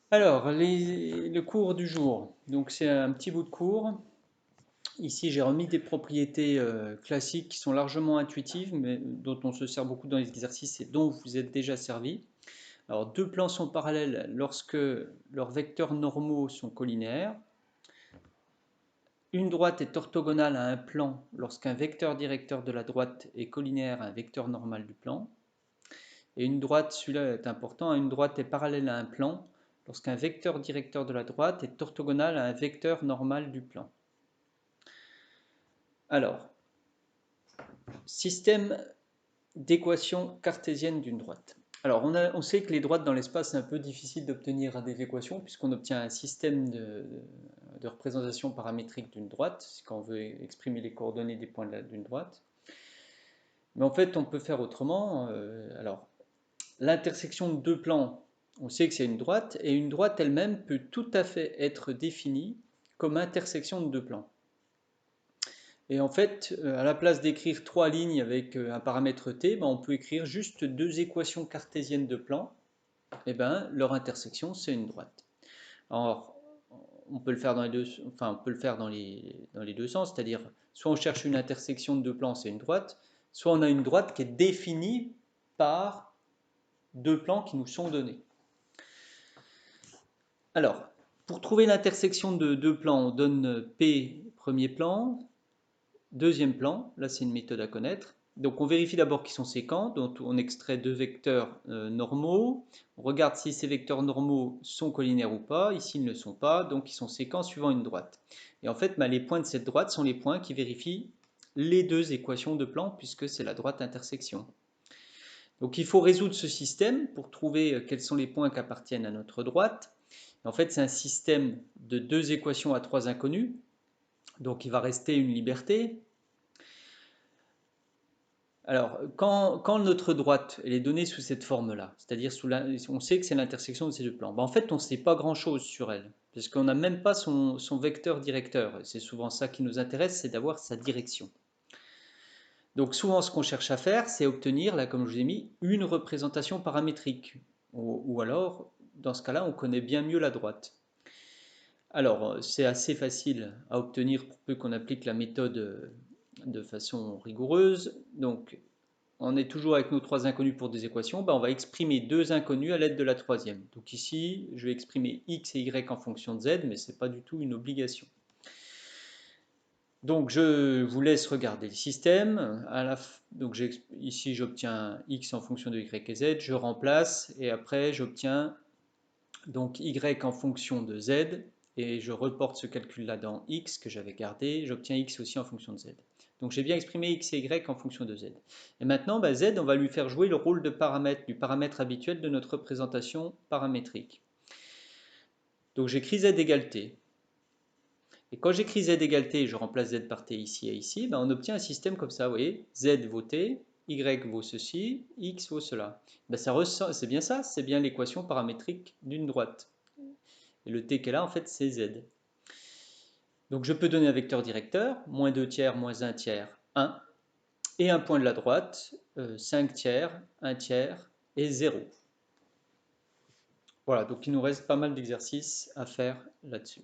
Alors, le cours du jour. Donc, c'est un petit bout de cours. Ici, j'ai remis des propriétés classiques qui sont largement intuitives, mais dont on se sert beaucoup dans les exercices et dont vous vous êtes déjà servi. Alors, deux plans sont parallèles lorsque leurs vecteurs normaux sont collinéaires. Une droite est orthogonale à un plan lorsqu'un vecteur directeur de la droite est collinéaire à un vecteur normal du plan. Et une droite, celui-là est important, une droite est parallèle à un plan lorsqu'un vecteur directeur de la droite est orthogonal à un vecteur normal du plan. Alors, système d'équations cartésiennes d'une droite. Alors, on sait que les droites dans l'espace, c'est un peu difficile d'obtenir des équations puisqu'on obtient un système de représentation paramétrique d'une droite, quand on veut exprimer les coordonnées des points d'une droite. Mais en fait, on peut faire autrement. Alors, l'intersection de deux plans, on sait que c'est une droite, et une droite elle-même peut tout à fait être définie comme intersection de deux plans. Et en fait, à la place d'écrire trois lignes avec un paramètre t, ben on peut écrire juste deux équations cartésiennes de plans. Et ben, leur intersection, c'est une droite. Alors, on peut le faire dans les deux, enfin, on peut le faire dans les deux sens, c'est-à-dire soit on cherche une intersection de deux plans, c'est une droite, soit on a une droite qui est définie par deux plans qui nous sont donnés. Alors, pour trouver l'intersection de deux plans, on donne P premier plan, deuxième plan, là c'est une méthode à connaître. Donc on vérifie d'abord qu'ils sont séquents, donc on extrait deux vecteurs normaux, on regarde si ces vecteurs normaux sont collinaires ou pas, ici ils ne le sont pas, donc ils sont séquents suivant une droite. Et en fait, les points de cette droite sont les points qui vérifient les deux équations de plan, puisque c'est la droite intersection. Donc il faut résoudre ce système pour trouver quels sont les points qui appartiennent à notre droite. En fait, c'est un système de deux équations à trois inconnus, donc il va rester une liberté. Alors, quand notre droite elle est donnée sous cette forme-là, c'est-à-dire on sait que c'est l'intersection de ces deux plans, en fait, on ne sait pas grand-chose sur elle, parce qu'on n'a même pas son vecteur directeur. C'est souvent ça qui nous intéresse, c'est d'avoir sa direction. Donc souvent, ce qu'on cherche à faire, c'est obtenir, là, comme je vous ai mis, une représentation paramétrique. Ou alors, dans ce cas-là, on connaît bien mieux la droite. Alors, c'est assez facile à obtenir pour peu qu'on applique la méthode de façon rigoureuse. Donc, on est toujours avec nos trois inconnus pour des équations. On va exprimer deux inconnus à l'aide de la troisième. Donc ici, je vais exprimer x et y en fonction de z, mais ce n'est pas du tout une obligation. Donc je vous laisse regarder le système. Donc ici, j'obtiens x en fonction de y et z. Je remplace et après, j'obtiens donc y en fonction de z, et je reporte ce calcul-là dans x que j'avais gardé, j'obtiens x aussi en fonction de z. Donc j'ai bien exprimé x et y en fonction de z. Et maintenant, z, on va lui faire jouer le rôle de paramètre, du paramètre habituel de notre représentation paramétrique. Donc j'écris z égale t. Et quand j'écris z égale t, je remplace z par t ici et ici, on obtient un système comme ça, vous voyez, z vaut t, y vaut ceci, x vaut cela. C'est bien ça, c'est bien l'équation paramétrique d'une droite. Et le t qui est là, en fait, c'est z. Donc je peux donner un vecteur directeur, moins 2 tiers, moins 1 tiers, 1, et un point de la droite, 5 tiers, 1 tiers et 0. Voilà, donc il nous reste pas mal d'exercices à faire là-dessus.